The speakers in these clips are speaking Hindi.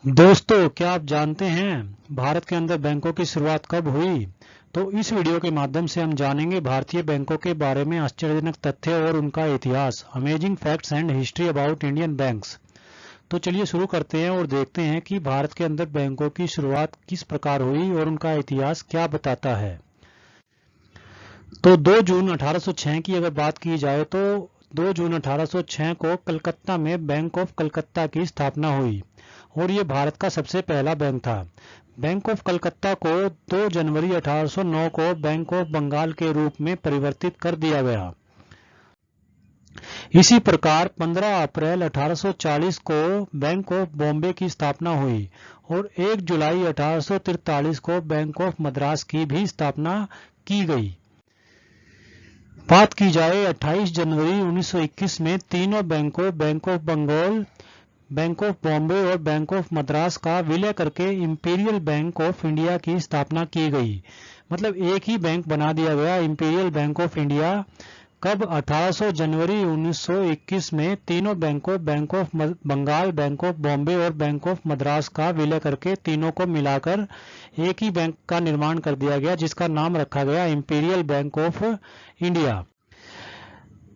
दोस्तों, क्या आप जानते हैं भारत के अंदर बैंकों की शुरुआत कब हुई? तो इस वीडियो के माध्यम से हम जानेंगे भारतीय बैंकों के बारे में आश्चर्यजनक तथ्य और उनका इतिहास। Amazing facts and history about Indian banks. तो चलिए शुरू करते हैं और देखते हैं कि भारत के अंदर बैंकों की शुरुआत किस प्रकार हुई और उनका इतिहास क्या बताता है। तो 2 जून 1806 की अगर बात की जाए तो 2 जून 1806 को कलकत्ता में बैंक ऑफ कलकत्ता की स्थापना हुई और ये भारत का सबसे पहला बैंक था। बैंक ऑफ कलकत्ता को 2 जनवरी 1809 को बैंक ऑफ बंगाल के रूप में परिवर्तित कर दिया गया। इसी प्रकार 15 अप्रैल 1840 को बैंक ऑफ बॉम्बे की स्थापना हुई और 1 जुलाई 1843 को बैंक ऑफ मद्रास की भी स्थापना की गई। बात की जाए 28 जनवरी 1921 में तीनों बैंकों bank of Bengal, bank of Bombay और बैंक ऑफ मद्रास का विलय करके इंपीरियल बैंक ऑफ इंडिया की स्थापना की गई। मतलब एक ही बैंक बना दिया गया, इंपीरियल बैंक ऑफ इंडिया। कब? 18 जनवरी 1921 में तीनों बैंकों bank of Bengal, bank of Bombay और बैंक ऑफ मद्रास का विलय करके तीनों को मिलाकर एक ही बैंक का निर्माण कर दिया गया, जिसका नाम रखा गया इंपीरियल बैंक ऑफ इंडिया।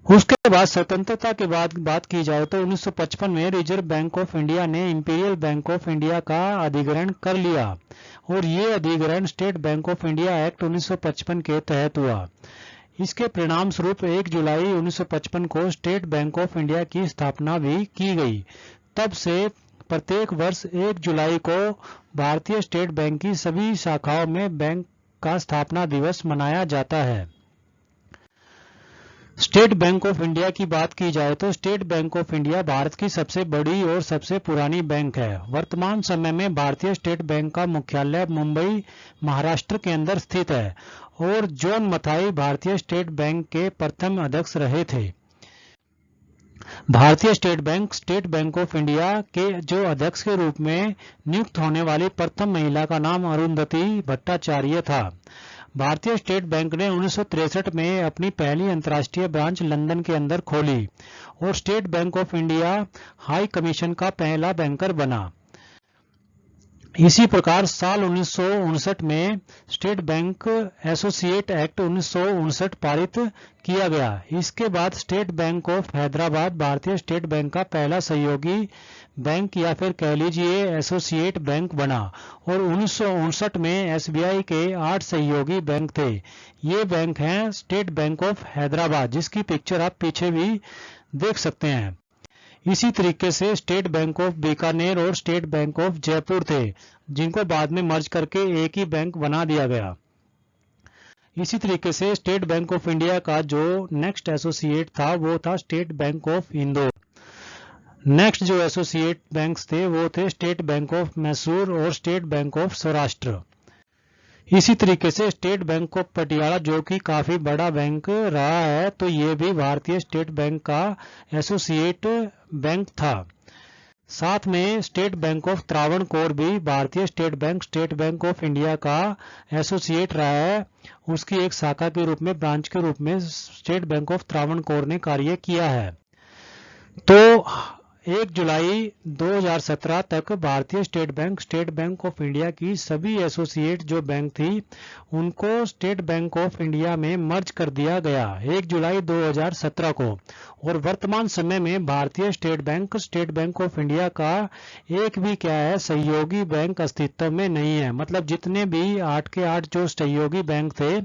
उसके बाद स्वतंत्रता के बाद बात की जाए तो 1955 में रिजर्व बैंक ऑफ इंडिया ने इंपीरियल बैंक ऑफ इंडिया का अधिग्रहण कर लिया और ये अधिग्रहण state bank of India act 1955 के तहत हुआ। इसके परिणाम स्वरूप 1 जुलाई 1955 को स्टेट बैंक ऑफ इंडिया की स्थापना भी की गई। तब से प्रत्येक वर्ष 1 जुलाई को भारतीय स्टेट बैंक की सभी शाखाओं में बैंक का स्थापना दिवस मनाया जाता है। स्टेट बैंक ऑफ इंडिया की बात की जाए तो state bank of India Bharat की सबसे बड़ी और सबसे पुरानी बैंक है। वर्तमान समय में भारतीय स्टेट बैंक का मुख्यालय मुंबई, महाराष्ट्र के अंदर स्थित है और जॉन मथाई भारतीय स्टेट बैंक के प्रथम अध्यक्ष रहे थे। भारतीय स्टेट बैंक ऑफ इंडिया के जो अध्यक्ष के रूप में नियुक्त होने वाली प्रथम महिला का नाम अरुंधति भट्टाचार्य था। भारतीय स्टेट बैंक ने 1963 में अपनी पहली अंतर्राष्ट्रीय ब्रांच लंदन के अंदर खोली और state bank of India high commission का पहला बैंकर बना। इसी प्रकार साल 1959 में स्टेट बैंक एसोसिएट एक्ट 1959 पारित किया गया। इसके बाद स्टेट बैंक ऑफ हैदराबाद भारतीय स्टेट बैंक का पहला सहयोगी बैंक या फिर कह लीजिए एसोसिएट बैंक बना और 1959 में एसबीआई के 8 सहयोगी बैंक थे। ये बैंक हैं स्टेट बैंक ऑफ हैदराबाद, जिसकी पिक्चर आप पीछे भी देख सकते हैं। इसी तरीके से स्टेट बैंक ऑफ बीकानेर और स्टेट बैंक ऑफ जयपुर थे, जिनको बाद में मर्ज करके एक ही बैंक बना दिया गया। इसी तरीके से स्टेट बैंक ऑफ इंडिया का जो नेक्स्ट एसोसिएट था वो था state bank of Indore. Next जो एसोसिएट बैंक्स थे वो थे स्टेट बैंक ऑफ मैसूर और स्टेट बैंक ऑफ सौराष्ट्र। इसी तरीके से स्टेट बैंक ऑफ पटियाला, जो कि काफी बड़ा बैंक रहा है, तो ये भी भारतीय स्टेट बैंक का एसोसिएट बैंक था। साथ में स्टेट बैंक ऑफ त्रावणकोर भी भारतीय स्टेट बैंक ऑफ इंडिया का एसोसिएट रहा है। उसकी एक शाखा के रूप में, ब्रांच के रूप में स्टेट बैंक ऑफ त्रावणकोर ने कार्य किया है। तो 1 जुलाई 2017 तक भारतीय स्टेट बैंक ऑफ इंडिया की सभी एसोसिएट जो बैंक थी उनको स्टेट बैंक ऑफ इंडिया में मर्ज कर दिया गया 1 जुलाई 2017 को। और वर्तमान समय में भारतीय स्टेट बैंक ऑफ इंडिया का एक भी क्या है सहयोगी बैंक अस्तित्व में नहीं है। मतलब जितने भी 8 के 8 जो सहयोगी बैंक थे,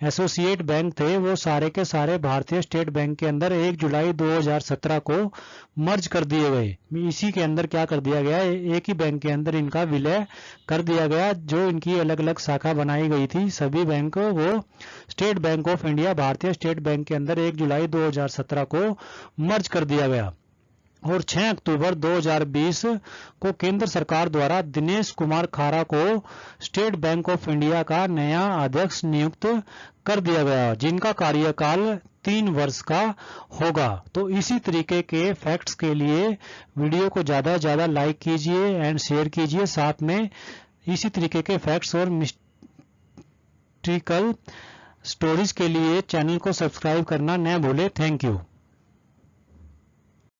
एसोसिएट बैंक थे, वो सारे के सारे भारतीय स्टेट बैंक के अंदर 1 जुलाई 2017 को मर्ज कर दिए गए। इसी के अंदर क्या कर दिया गया, एक ही बैंक के अंदर इनका विलय कर दिया गया। जो इनकी अलग अलग शाखा बनाई गई थी सभी बैंक, वो स्टेट बैंक ऑफ इंडिया भारतीय स्टेट बैंक के अंदर 1 जुलाई 2017 को मर्ज कर दिया गया। और 6 अक्टूबर 2020 को केंद्र सरकार द्वारा दिनेश कुमार खारा को स्टेट बैंक ऑफ इंडिया का नया अध्यक्ष नियुक्त कर दिया गया, जिनका कार्यकाल 3 वर्ष का होगा। तो इसी तरीके के फैक्ट्स के लिए वीडियो को ज़्यादा से ज़्यादा लाइक कीजिए एंड शेयर कीजिए। साथ में इसी तरीके के फैक्ट्स और मिस्ट्रिकल स्टोरीज के लिए चैनल को सब्सक्राइब करना न भूले। Thank you.